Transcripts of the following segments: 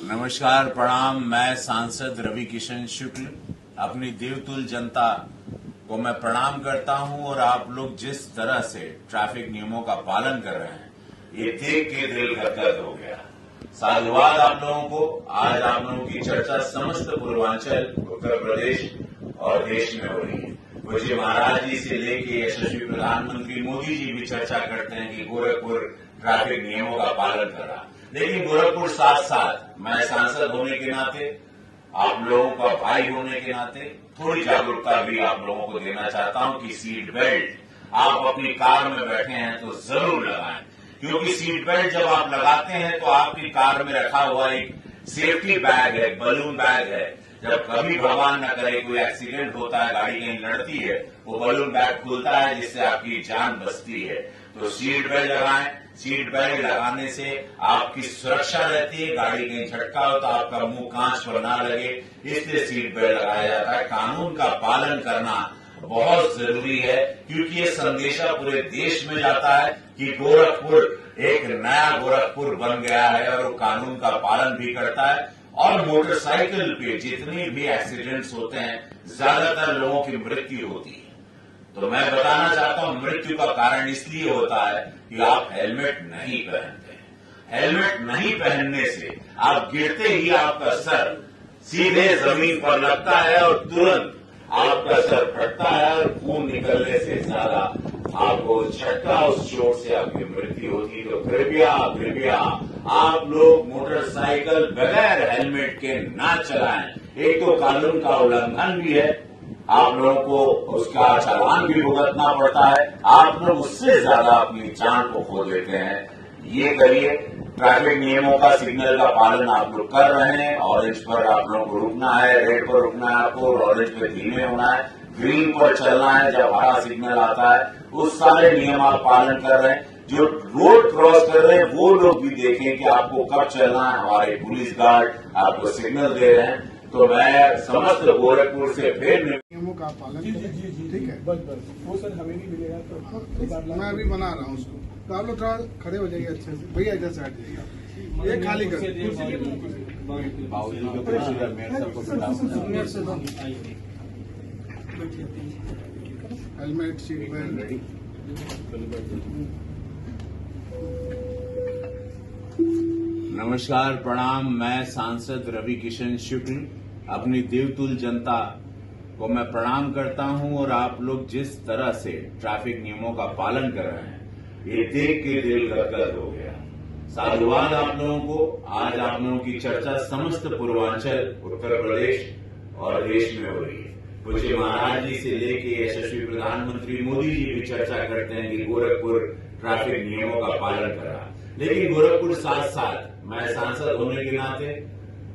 नमस्कार, प्रणाम। मैं सांसद रवि किशन शुक्ल अपनी देवतुल्य जनता को मैं प्रणाम करता हूं और आप लोग जिस तरह से ट्रैफिक नियमों का पालन कर रहे हैं, ये देख के दिल गदगद हो गया। साधुवाद आप लोगों को। आज आप लोगों की चर्चा समस्त पूर्वांचल, उत्तर प्रदेश और देश में हो रही है। मुझे महाराज जी से लेके यशस्वी प्रधानमंत्री मोदी जी भी चर्चा करते हैं कि गोरखपुर ट्रैफिक नियमों का पालन कर रहा। लेकिन गोरखपुर साथ साथ मैं सांसद होने के नाते, आप लोगों का भाई होने के नाते थोड़ी जागरूकता भी आप लोगों को देना चाहता हूं कि सीट बेल्ट आप अपनी कार में बैठे हैं तो जरूर लगाएं, क्योंकि सीट बेल्ट जब आप लगाते हैं तो आपकी कार में रखा हुआ एक सेफ्टी बैग है, बलून बैग है। जब कभी भगवान न करे कोई एक्सीडेंट होता है, गाड़ी कहीं लड़ती है, वो बलून बैग खुलता है जिससे आपकी जान बचती है। तो सीट बेल्ट लगाएं। सीट बेल्ट लगाने से आपकी सुरक्षा रहती है, गाड़ी कहीं झटका हो तो आपका मुंह कांच पर ना लगे, इसलिए सीट बेल्ट लगाया जाता है। कानून का पालन करना बहुत जरूरी है, क्योंकि ये संदेशा पूरे देश में जाता है कि गोरखपुर एक नया गोरखपुर बन गया है और वो कानून का पालन भी करता है। और मोटरसाइकिल पे जितने भी एक्सीडेंट्स होते हैं, ज्यादातर लोगों की मृत्यु होती है। तो मैं बताना चाहता हूं, मृत्यु का कारण इसलिए होता है कि आप हेलमेट नहीं पहनते हैं। हेलमेट नहीं पहनने से आप गिरते ही आपका सर सीधे जमीन पर लगता है और तुरंत आपका सर फटता है और खून निकलने से ज्यादा आपको झटका, उस चोट से आपकी मृत्यु होती है। तो कृपया आप लोग मोटरसाइकिल बगैर हेलमेट के ना चलाएं। एक तो कानून का उल्लंघन भी है, आप लोगों को उसका चालान भी भुगतना पड़ता है, आप लोग उससे ज्यादा अपनी जान को खो देते हैं। ये करिए, ट्रैफिक नियमों का, सिग्नल का पालन आप लोग कर रहे हैं। ऑरेंज पर आप लोगों को रुकना है, रेड पर रुकना है आपको, ऑरेंज पे धीमे होना है, ग्रीन पर चलना है जब हरा सिग्नल आता है। उस सारे नियम आप पालन कर रहे हैं। जो रोड क्रॉस कर रहे हैं वो लोग भी देखें कि आपको कब चलना है। हमारे पुलिस गार्ड आपको सिग्नल दे रहे हैं। तो मैं समस्त गोरखपुर से फिर नियमों का पालन करें, ठीक है। बस वो सर हमें नहीं मिलेगा तो मैं अभी बना रहा हूँ उसको, तो आप लोग थोड़ा खड़े हो जाइए अच्छे से। भैया इधर से हट जाइएगा, ये खाली कर हेलमेट, सीट बेल्ट। नमस्कार, प्रणाम। मैं सांसद रवि किशन शुक्ल अपनी देवतुल्य जनता को मैं प्रणाम करता हूं और आप लोग जिस तरह से ट्रैफिक नियमों का पालन कर रहे हैं, ये देख के दिल गदगद हो गया। साधुवाद आप लोगों को। आज आप लोगों की चर्चा समस्त पूर्वांचल, उत्तर प्रदेश और देश में हो रही है। मुझे महाराज जी से लेके यशस्वी प्रधानमंत्री मोदी जी भी चर्चा करते हैं कि गोरखपुर ट्रैफिक नियमों का पालन कर रहा। लेकिन गोरखपुर साथ साथ मैं सांसद होने के नाते,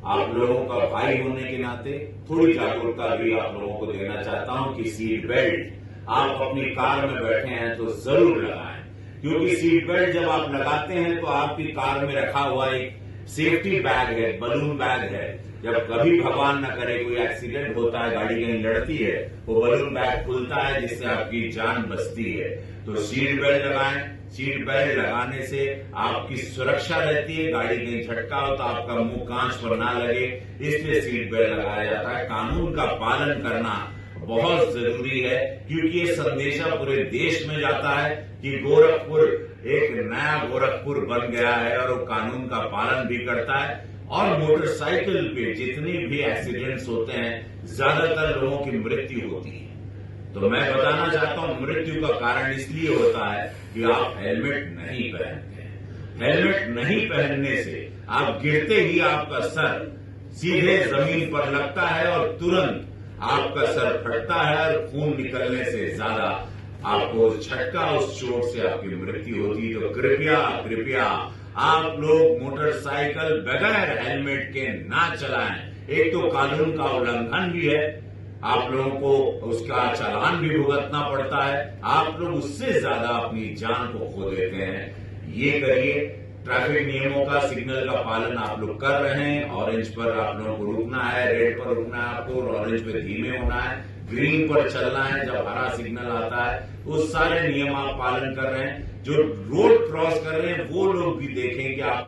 आप लोगों का भाई होने के नाते थोड़ी जागरूकता भी आप लोगों को देना चाहता हूं कि सीट बेल्ट आप अपनी कार में बैठे हैं तो जरूर लगाएं, क्योंकि सीट बेल्ट जब आप लगाते हैं तो आपकी कार में रखा हुआ एक सेफ्टी बैग है, बलून बैग है। जब कभी भगवान न करे कोई एक्सीडेंट होता है, गाड़ी कहीं लड़ती है, वो बलून बैग खुलता है जिससे आपकी जान बचती है। तो सीट बेल्ट लगाएं। सीट बेल्ट लगाने से आपकी सुरक्षा रहती है, गाड़ी कहीं झटका हो तो आपका मुंह कांच पर ना लगे, इसलिए सीट बेल्ट लगाया जाता है। कानून का पालन करना बहुत जरूरी है, क्योंकि ये संदेशा पूरे देश में जाता है कि गोरखपुर एक नया गोरखपुर बन गया है और वो कानून का पालन भी करता है। और मोटरसाइकिल पे जितने भी एक्सीडेंट्स होते हैं, ज्यादातर लोगों की मृत्यु होती है। तो मैं बताना चाहता हूं, मृत्यु का कारण इसलिए होता है कि आप हेलमेट नहीं पहनते हैं। हेलमेट नहीं पहनने से आप गिरते ही आपका सर सीधे जमीन पर लगता है और तुरंत आपका सर फटता है और खून निकलने से ज्यादा आपको झटका, उस चोट से आपकी मृत्यु होती है। तो कृपया आप लोग मोटरसाइकिल बगैर हेलमेट के ना चलाएं। एक तो कानून का उल्लंघन भी है, आप लोगों को उसका चालान भी भुगतना पड़ता है, आप लोग उससे ज्यादा अपनी जान को खो देते हैं। ये करिए, ट्रैफिक नियमों का, सिग्नल का पालन आप लोग कर रहे हैं। ऑरेंज पर आप लोगों को रुकना है, रेड पर रुकना है आपको, ऑरेंज पे धीमे होना है, ग्रीन पर चलना है जब हरा सिग्नल आता है। उस सारे नियम आप पालन कर रहे हैं। जो रोड क्रॉस कर रहे हैं वो लोग भी देखें कि आप